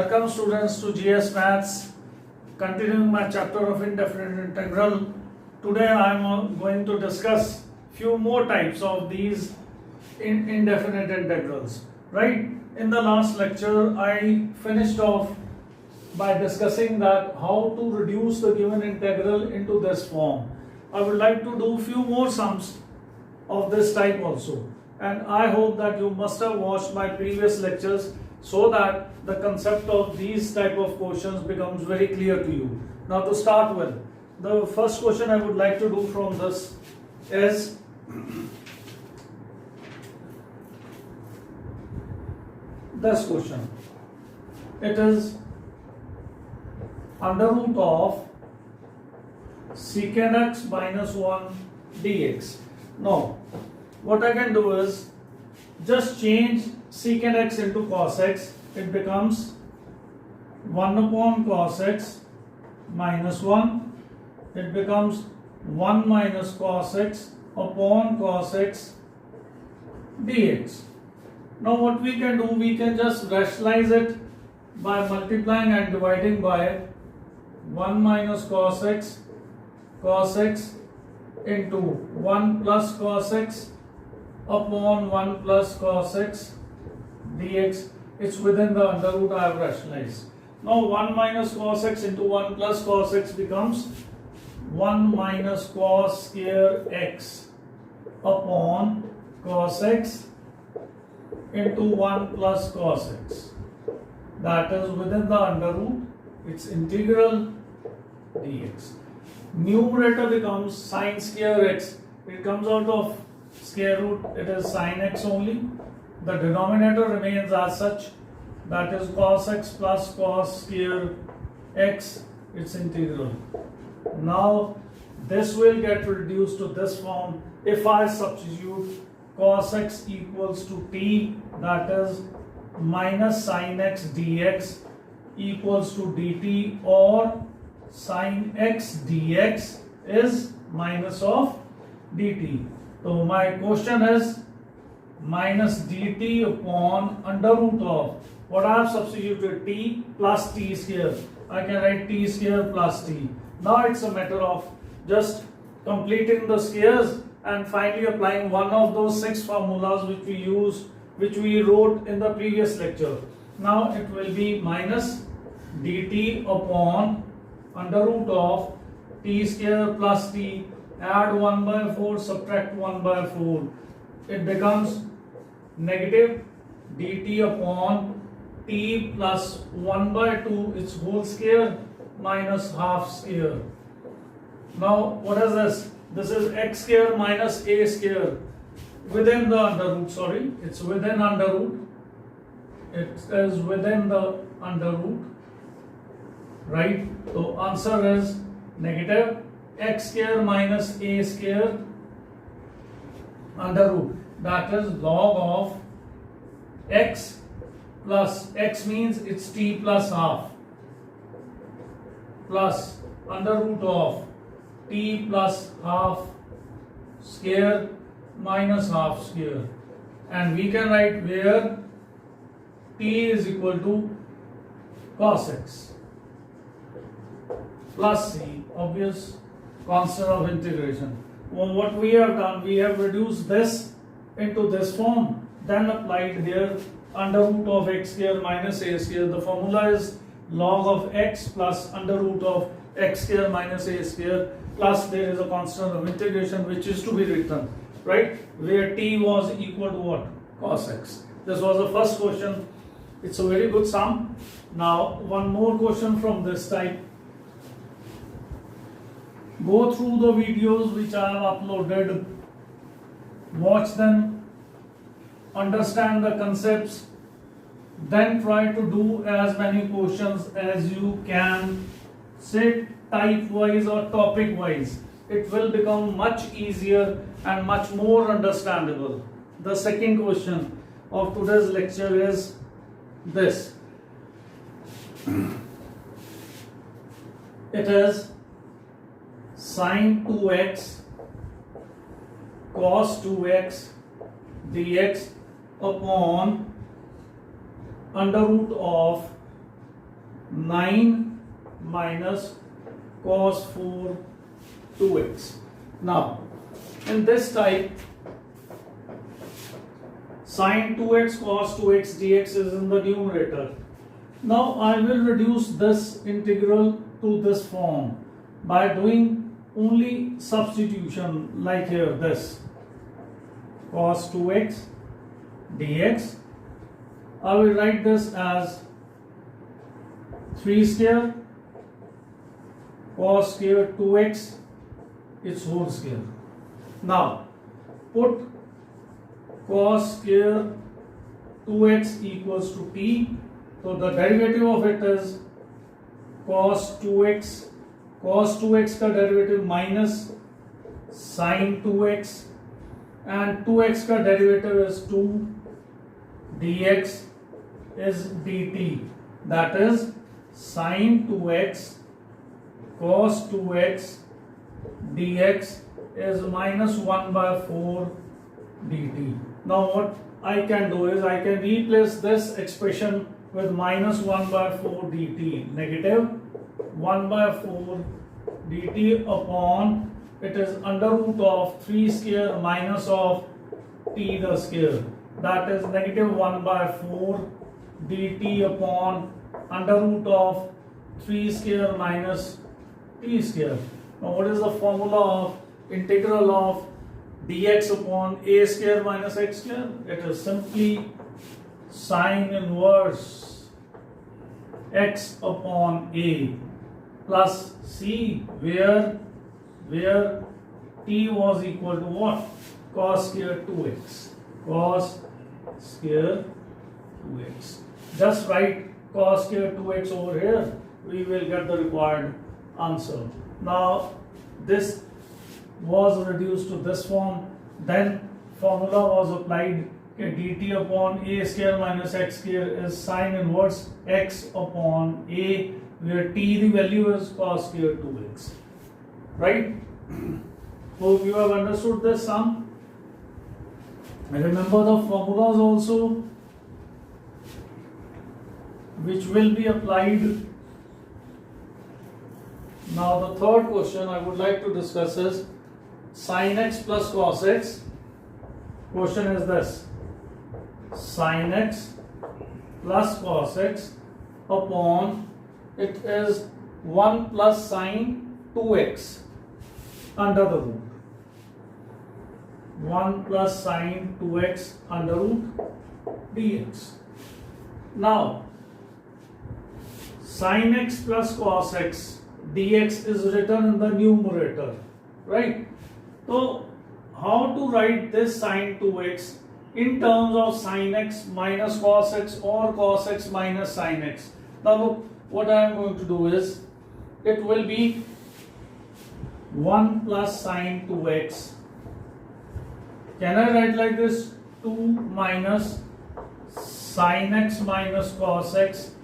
Welcome students to GS Maths, continuing my chapter of indefinite integral. Today I am going to discuss few more types of these indefinite integrals. Right? In the last lecture I finished off by discussing that how to reduce the given integral into this form. I would like to do few more sums of this type also, and I hope that you must have watched my previous lectures so that the concept of these type of questions becomes very clear to you. Now to start with, the first question I would like to do from this is this question. It is under root of secant x minus 1 dx. Now what I can do is just change secant x into cos x. It becomes 1 upon cos x minus 1. It becomes 1 minus cos x upon cos x dx. Now what we can do, we can just rationalize it by multiplying and dividing by 1 minus cos x into 1 plus cos x upon 1 plus cos x dx. It's within the under root I have rationalized. Now 1 minus cos x into 1 plus cos x becomes 1 minus cos square x upon cos x into 1 plus cos x. That is within the under root. It's integral dx. Numerator becomes sine square x. It comes out of square root. It is sine x only. The denominator remains as such. That is cos x plus cos square x. It's integral. Now this will get reduced to this form if I substitute cos x equals to t, that is minus sin x dx equals to dt, or sin x dx is minus of dt. So my question is minus dt upon under root of what I have substituted, t plus t square. I can write t square plus t. Now it's a matter of just completing the squares and finally applying one of those 6 formulas which we wrote in the previous lecture. Now it will be minus dt upon under root of t square plus t, add 1 by 4, subtract 1 by 4. It becomes negative dt upon t plus 1 by 2, its whole square minus half square. Now what is this? This is x square minus a square within the under root, sorry, it's within under root. It is within the under root, right? So answer is negative x square minus a square under root, that is log of x plus x means it's t plus half, plus under root of t plus half square minus half square, and we can write where t is equal to cos x plus c, obvious constant of integration. Well, what we have done, we have reduced this into this form, then applied here under root of x square minus a square. The formula is log of x plus under root of x square minus a square, plus there is a constant of integration which is to be written, right, where t was equal to what? Cos x. This was the first question. It's a very good sum. Now one more question from this type. Go through the videos which I have uploaded, watch them, understand the concepts, then try to do as many questions as you can, say type wise or topic wise. It will become much easier and much more understandable. The second question of today's lecture is this. It is sin 2x cos 2x dx upon under root of 9 minus cos 4 2x. Now, in this type, sin 2x cos 2x dx is in the numerator. Now I will reduce this integral to this form by doing only substitution, like here this cos 2x dx. I will write this as 3 square cos square 2x its whole square. Now put cos square 2x equals to t. So the derivative of it is cos 2x. Cos 2x का derivative minus sin 2x, and 2x का derivative is 2, dx is dt. That is sin 2x cos 2x dx is minus 1 by 4 dt. Now what I can do is I can replace this expression with minus 1 by 4 dt, negative 1 by 4 dt upon, it is under root of 3 square minus of t the square, that is negative 1 by 4 dt upon under root of 3 square minus t square. Now what is the formula of integral of dx upon a square minus x square? It is simply sine inverse x upon a plus c, where t was equal to what? Cos square 2x. Cos square 2x. Just write cos square 2x over here. We will get the required answer. Now this was reduced to this form. Then formula was applied. dt upon a square minus x square is sine inverse x upon a, where t the value is cos square 2x. Right? Hope you have understood this sum. And remember the formulas also which will be applied. Now the third question I would like to discuss is sin x plus cos x. Question is this: sin x plus cos x upon, it is 1 plus sin 2x under the root. 1 plus sin 2x under root dx. Now sin x plus cos x dx is written in the numerator, right? So how to write this sin 2x in terms of sin x minus cos x or cos x minus sin x? Now look, what I am going to do is, it will be 1 plus sin 2x. Can I write like this? 2 minus sin x minus cos x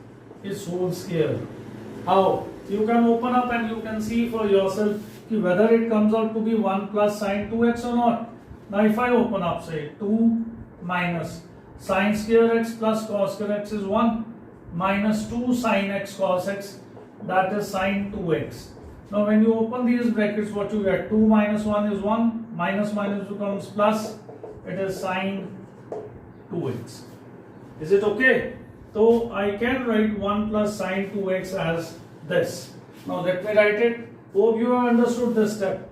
is whole square. How? You can open up and you can see for yourself whether it comes out to be 1 plus sin 2x or not. Now if I open up, say 2 minus sin square x plus cos square x is 1, minus 2 sin x cos x, that is sin 2x. Now when you open these brackets, what you get? 2 minus 1 is 1, minus minus becomes plus, it is sin 2x. Is it okay? So I can write 1 plus sin 2x as this. Now let me write it. Hope you have understood this step.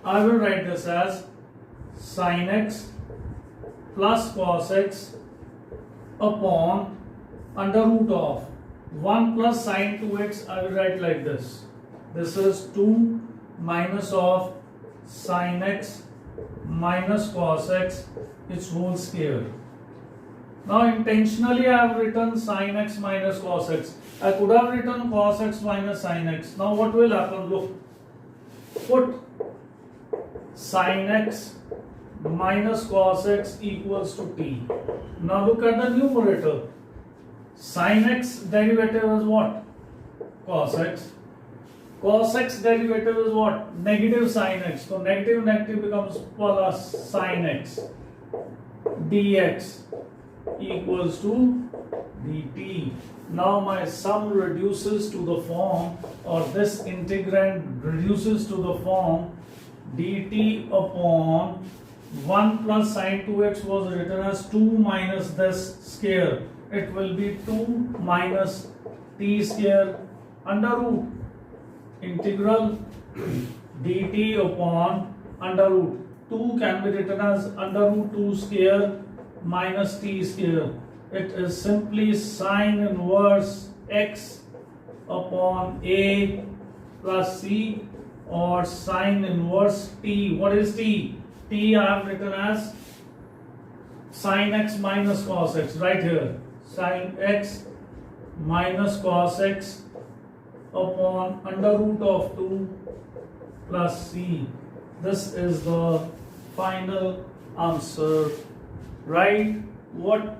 I will write this as sin x plus cos x upon under root of 1 plus sin 2x. I will write like this. This is 2 minus of sin x minus cos x, its whole square. Now intentionally I have written sin x minus cos x. I could have written cos x minus sin x. Now what will happen? Look, put sin x minus cos x equals to t. Now look at the numerator. Sin x derivative is what? Cos x. Cos x derivative is what? Negative sin x. So negative negative becomes plus sin x dx equals to dt. Now my sum reduces to the form, or this integrand reduces to the form dt upon 1 plus sine 2x was written as 2 minus this square. It will be 2 minus t square under root integral dt upon under root. 2 can be written as under root 2 square minus t square. It is simply sine inverse x upon a plus c, or sine inverse t. What is t? T I have written as sine x minus cos x, right here. Sine x minus cos x upon under root of 2 plus c. This is the final answer, right? What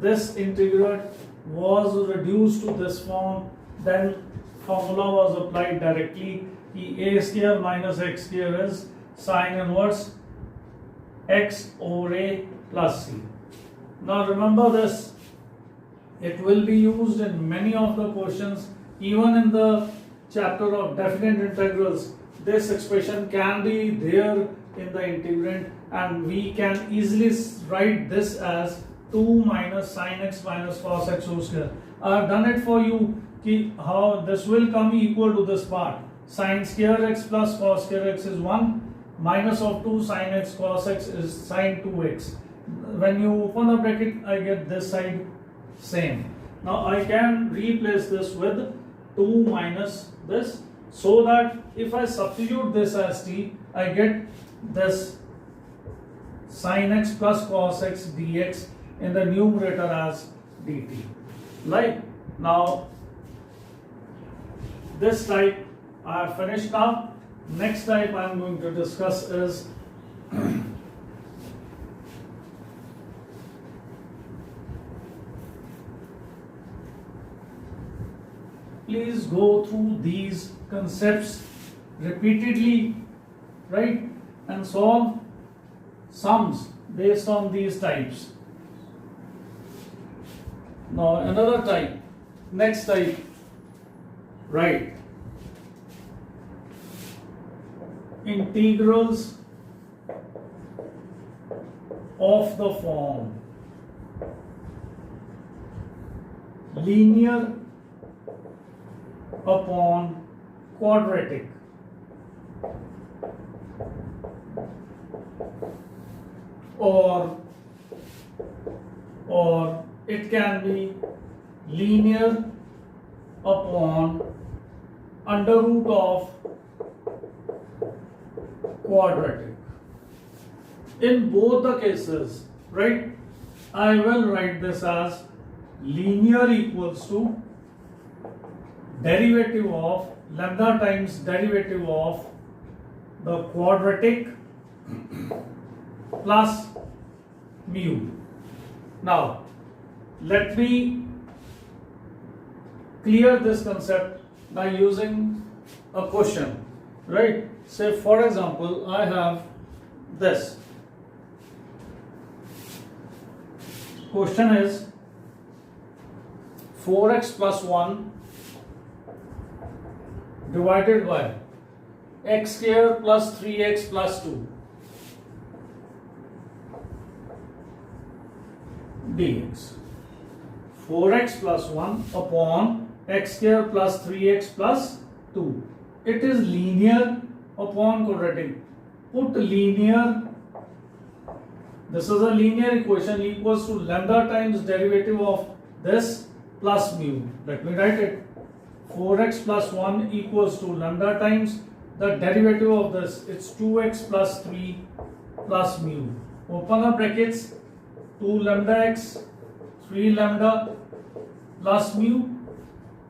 this integral was reduced to this form, then formula was applied directly. A square minus x square is sine inverse x over a plus c. Now remember this, it will be used in many of the questions, even in the chapter of definite integrals. This expression can be there in the integrand, and we can easily write this as 2 minus sine x minus cos x whole square. I have done it for you, how this will come equal to this part. Sine square x plus cos square x is 1, minus of 2 sine x cos x is sine 2x. When you open the bracket, I get this side same. Now I can replace this with 2 minus this, so that if I substitute this as t, I get this sine x plus cos x dx in the numerator as dt. Like, now this type I have finished now. Next type I am going to discuss is please go through these concepts repeatedly, right, and solve sums based on these types. Now another type, next type, right, integrals of the form linear upon quadratic, or it can be linear upon under root of quadratic. In both the cases, right, I will write this as linear equals to derivative of lambda times derivative of the quadratic plus mu. Now let me clear this concept by using a question, right? Say for example, I have this question is 4x plus 1 divided by x square plus 3x plus 2 dx. 4x plus 1 upon x square plus 3x plus 2. It is linear upon quadratic. Put linear, this is a linear equation, equals to lambda times derivative of this plus mu. Let me write it. 4x plus 1 equals to lambda times the derivative of this, it's 2x plus 3 plus mu. Open the brackets, 2 lambda x, 3 lambda plus mu,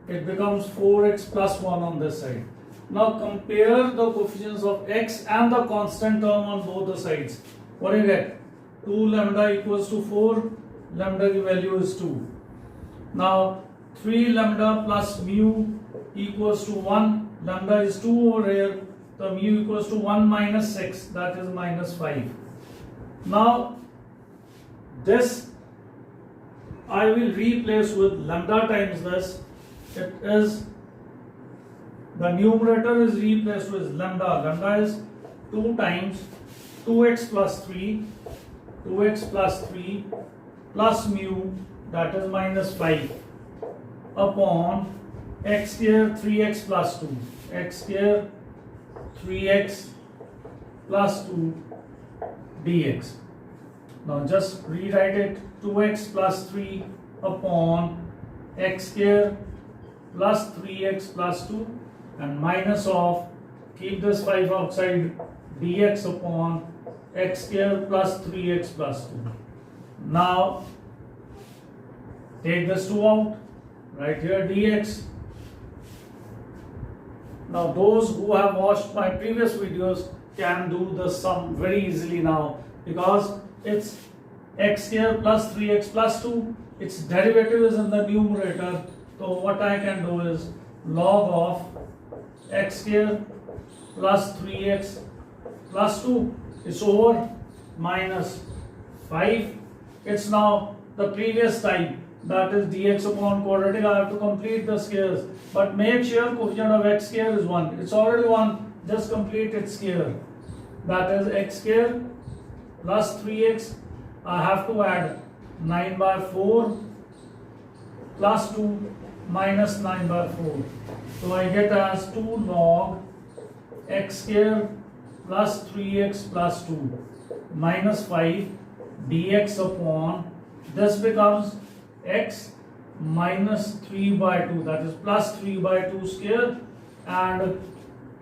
it becomes 4x plus 1 on this side. Now compare the coefficients of x and the constant term on both the sides. What do you get? 2 lambda equals to 4, lambda की value is 2. Now 3 lambda plus mu equals to 1, lambda is 2 over here, the mu equals to 1 minus 6, that is minus 5. Now this I will replace with lambda times this. It is, the numerator is replaced with lambda. Lambda is 2 times 2x plus 3, 2x plus 3 plus mu, that is minus 5, upon x square 3x plus 2, x square 3x plus 2 dx. Now just rewrite it, 2x plus 3 upon x square plus 3x plus 2 and minus of, keep this 5 outside, dx upon x square plus 3x plus 2. Now take this 2 out, right here dx. Now those who have watched my previous videos can do the sum very easily now, because it's x square plus 3x plus 2, its derivative is in the numerator. So what I can do is log of x square plus 3x plus 2 is over minus 5. It's now the previous type, that is dx upon quadratic. I have to complete the squares, but make sure coefficient of x square is 1. It's already 1, just complete its square. That is x square plus 3x. I have to add 9 by 4 plus 2 minus 9 by 4. So I get as 2 log x square plus 3x plus 2 minus 5 dx upon, this becomes x minus 3 by 2, that is plus 3 by 2 square, and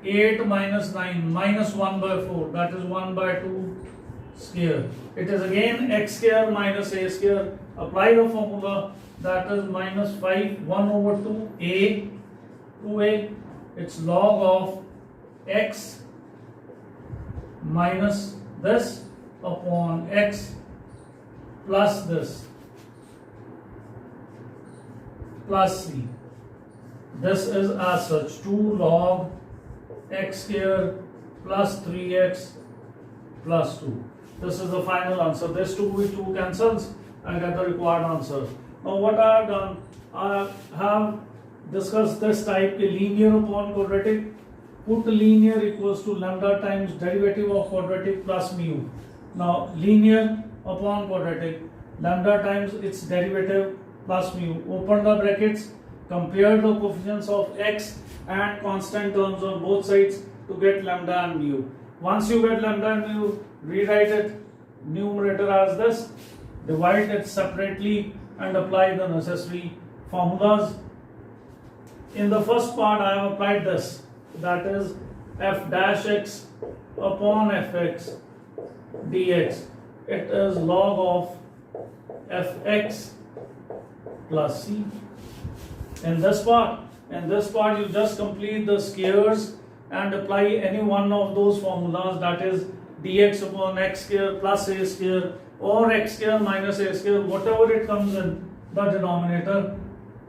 8 minus 9 minus 1 by 4, that is 1 by 2 square. It is again x square minus a square. Apply the formula, that is minus 5 1 over 2a, 2a. It's log of x minus this upon x plus this plus c. This is as such 2 log x square plus 3x plus 2. This is the final answer. This 2 with 2 cancels. I get the required answer. Now what I have done, I have discussed this type, a linear upon quadratic. Put linear equals to lambda times derivative of quadratic plus mu. Now linear upon quadratic, lambda times its derivative plus mu. Open the brackets, compare the coefficients of x and constant terms on both sides to get lambda and mu. Once you get lambda and mu, rewrite it numerator as this, divide it separately and apply the necessary formulas. In the first part I have applied this, that is f dash x upon fx dx. It is log of fx plus c. In this part you just complete the squares and apply any one of those formulas, that is dx upon x square plus a square or x square minus a square, whatever it comes in the denominator.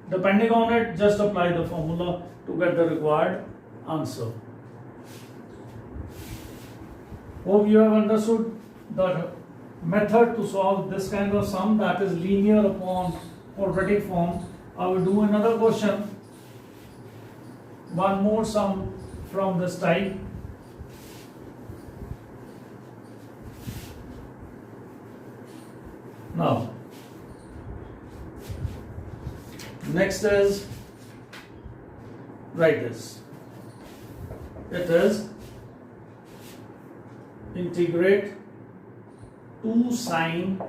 Depending on it, just apply the formula to get the required answer. Hope you have understood the method to solve this kind of sum, that is linear upon quadratic form. I will do another question, one more sum from this type. Now, next is, write this. It is integrate 2 sine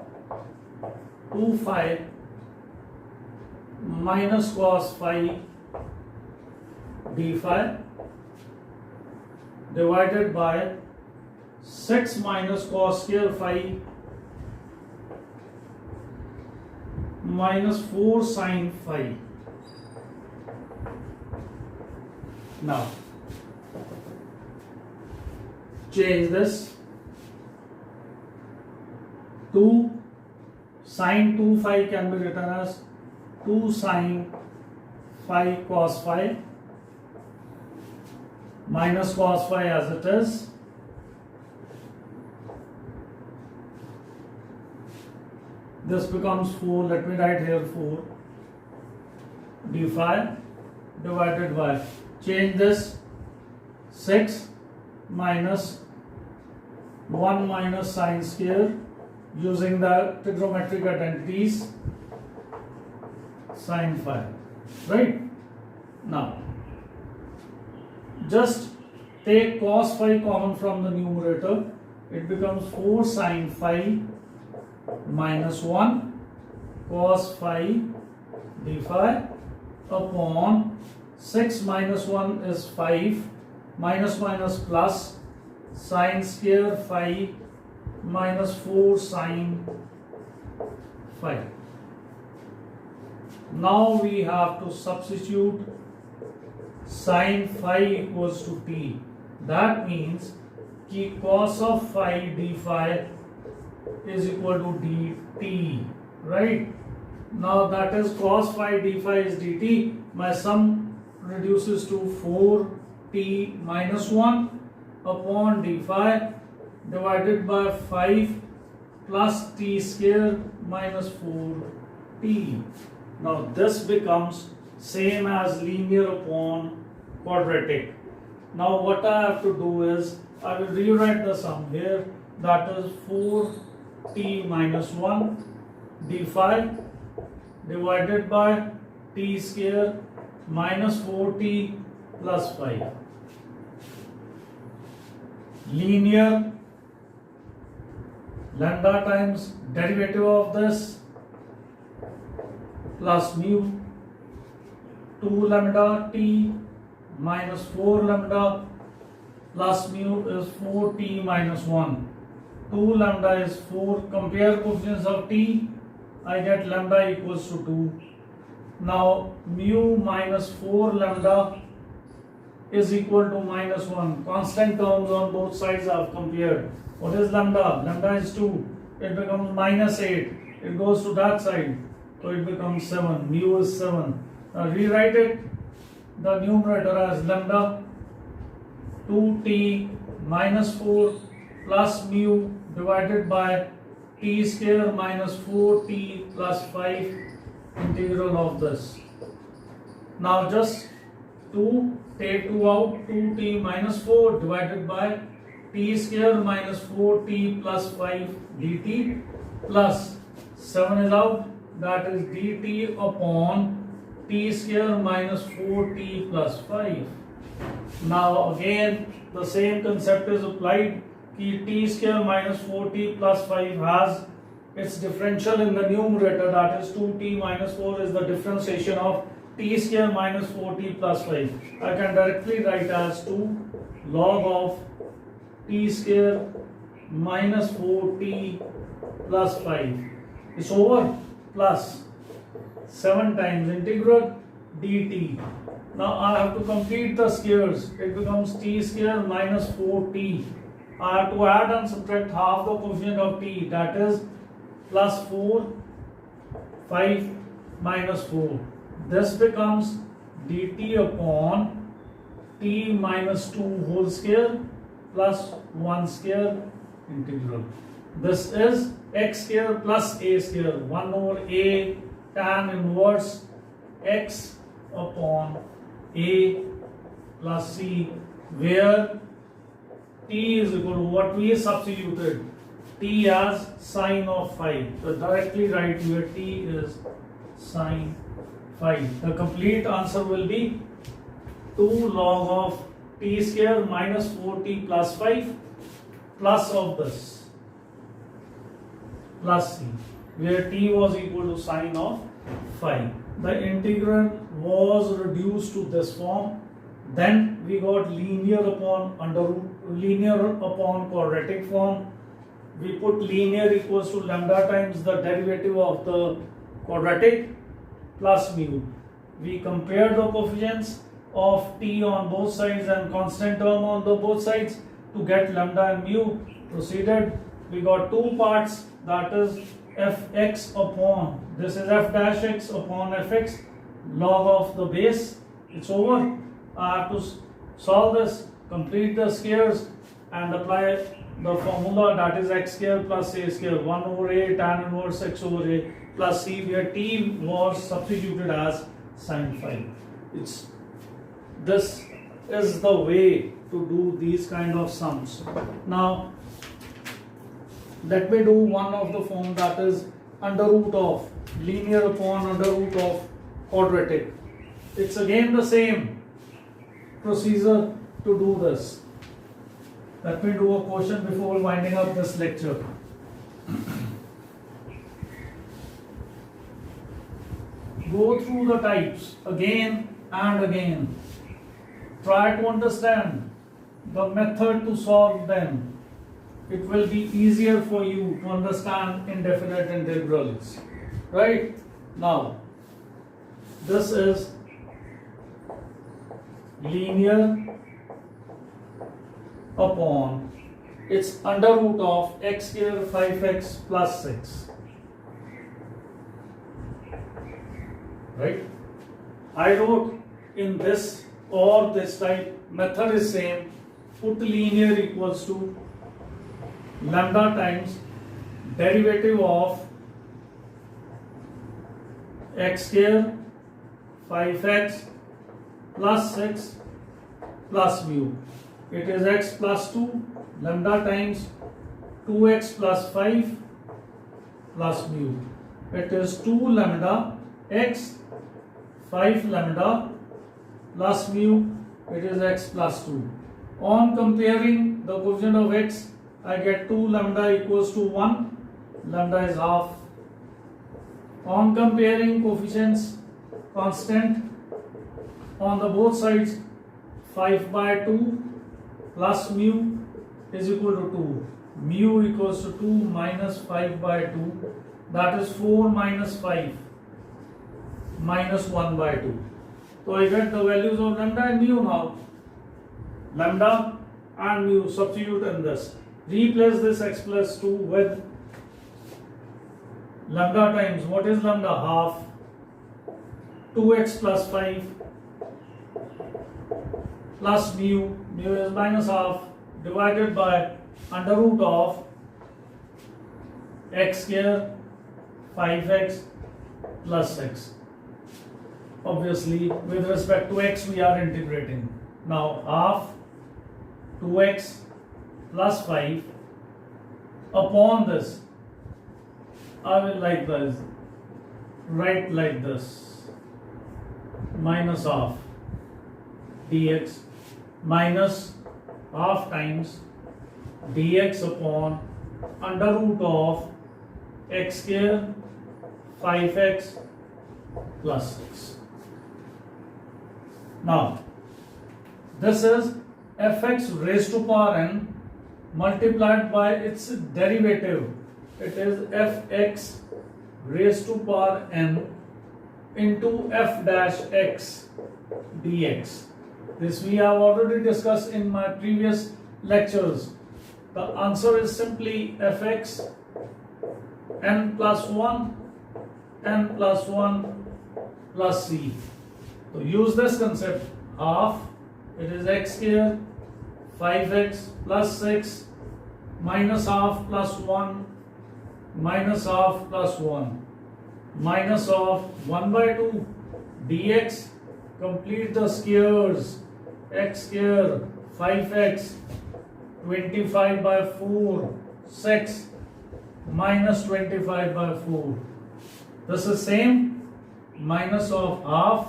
2 phi minus cos phi d phi divided by 6 minus cos square phi minus 4 sine phi. Now change this. 2 sine 2 phi can be written as 2 sine phi cos phi minus cos phi as it is, This becomes 4. Let me write here 4 d phi divided by, change this, 6 minus 1 minus sine square using the trigonometric identities, sine phi. Right? Now, just take cos phi common from the numerator. It becomes 4 sine phi minus 1 cos phi d phi upon 6 minus 1 is 5, minus minus plus, sine square phi minus 4 sine phi. Now we have to substitute sine phi equals to t. That means कि cos of phi d phi is equal to dt, right? Now that is cos phi d phi is dt. My sum reduces to 4t minus 1 upon d phi divided by 5 plus t square minus 4t. Now this becomes same as linear upon quadratic. Now what I have to do is I will rewrite the sum here. That is 4t minus 1 d phi divided by t square minus 4t plus 5. Linear, lambda times derivative of this plus mu, 2 lambda t minus 4 lambda plus mu is 4t minus 1. 2 lambda is 4. Compare coefficients of t. I get lambda equals to 2. Now mu minus 4 lambda is equal to minus 1. Constant terms on both sides I have compared. What is lambda? Lambda is 2. It becomes minus 8. It goes to that side. So it becomes 7. Mu is 7. Now rewrite it. The numerator as lambda 2t minus 4 plus mu divided by t square minus 4t plus 5 integral of this. Now just 2, take 2 out, 2t minus 4 divided by t square minus 4t plus 5 dt plus 7 is out, that is dt upon t square minus 4t plus 5. Now again the same concept is applied कि t square minus 4t plus 5 has its differential in the numerator, that is 2t minus 4 is the differentiation of t square minus 4t plus 5. I can directly write as 2 log of t square minus 4t plus 5. It's over, plus 7 times integral dt. Now I have to complete the squares. It becomes t square minus 4t. I have to add and subtract half the coefficient of t, that is plus 4, 5 minus 4. This becomes dt upon t minus 2 whole square plus 1 square integral. This is x square plus a square, 1 over a tan inverse x upon a plus c, where t is equal to what we substituted, t as sine of phi. So directly write here t is sine phi. The complete answer will be 2 log of t square minus 4t plus 5 plus of this plus c, where t was equal to sine of phi. The integral was reduced to this form. Then we got linear upon quadratic form. We put linear equals to lambda times the derivative of the quadratic plus mu. We compared the coefficients of t on both sides and constant term on the both sides to get lambda and mu. Proceeded. We got two parts, that is fx upon, this is f dash x upon fx log of the base. It's over. I have to solve this, complete the squares and apply the formula, that is x square plus a square, 1 over a tan inverse x over a plus c, where t was substituted as sin phi. This is the way to do these kind of sums. Now let me do one of the form, that is under root of linear upon under root of quadratic. It's again the same procedure to do this. Let me do a question before winding up this lecture. Go through the types again and again. Try to understand the method to solve them. It will be easier for you to understand indefinite integrals. Right? Now, this is linear upon, it's under root of x square 5x plus 6. Right? I wrote in this or this type, method is same. Put linear equals to lambda times derivative of x square 5x plus 6 plus mu. It is x plus 2 lambda times 2x plus 5 plus mu. It is 2 lambda x 5 lambda plus mu. It is x plus 2. On comparing the coefficient of x, I get 2 lambda equals to 1. Lambda is half. On comparing coefficients, constant on the both sides, 5 by 2 plus mu is equal to 2. Mu equals to 2 minus 5 by 2. That is 4 minus 5 minus 1 by 2. So I get the values of lambda and mu now. Lambda and mu, substitute in this. Replace this x plus 2 with lambda times, what is lambda? Half. 2x plus 5 plus mu, mu is minus half, divided by under root of x square 5x plus 6. Obviously, with respect to x, we are integrating. Now, half 2x plus 5 upon this, I will write like this, minus half dx minus half times dx upon under root of x square 5x plus 6. Now, this is fx raised to power n multiplied by its derivative. It is fx raised to power n into f dash x dx. This we have already discussed in my previous lectures. The answer is simply fx n plus 1 plus c. So use this concept, half, it is x square 5x plus 6 minus half plus 1 minus half plus 1 minus of 1 by 2 dx. Complete the squares, x square 5x 25 by 4 6 minus 25 by 4. This is same, minus of half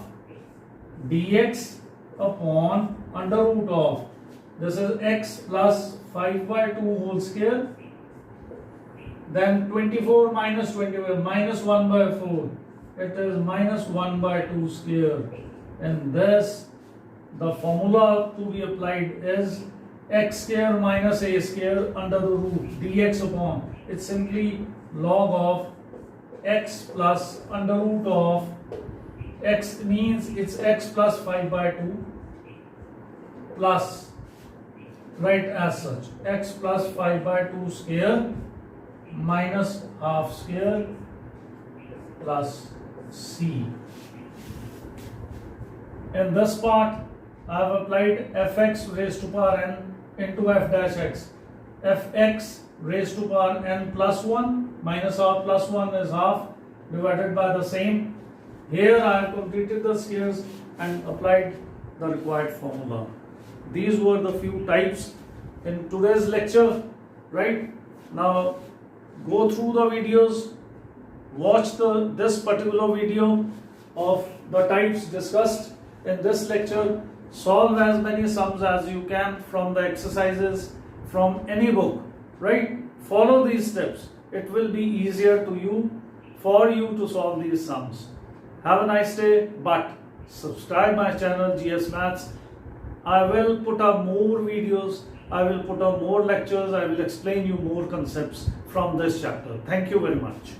dx upon under root of, this is x plus 5 by 2 whole square, then 24 minus 25 minus 1 by 4, it is minus 1 by 2 square. And this, the formula to be applied is x square minus a square under the root dx upon, it's simply log of x plus under root of x, means it's x plus 5 by 2 plus, right, as such, x plus 5 by 2 square minus half square plus c. In this part, I have applied fx raised to power n into f dash x. fx raised to power n plus 1 minus r plus 1 is half divided by the same. Here I have completed the squares and applied the required formula. These were the few types in today's lecture, right? Now go through the videos, watch this particular video of the types discussed in this lecture, solve as many sums as you can from the exercises from any book, right? Follow these steps. It will be easier for you to solve these sums. Have a nice day, but subscribe my channel GS Maths. I will put up more videos, I will put up more lectures, I will explain you more concepts from this chapter. Thank you very much.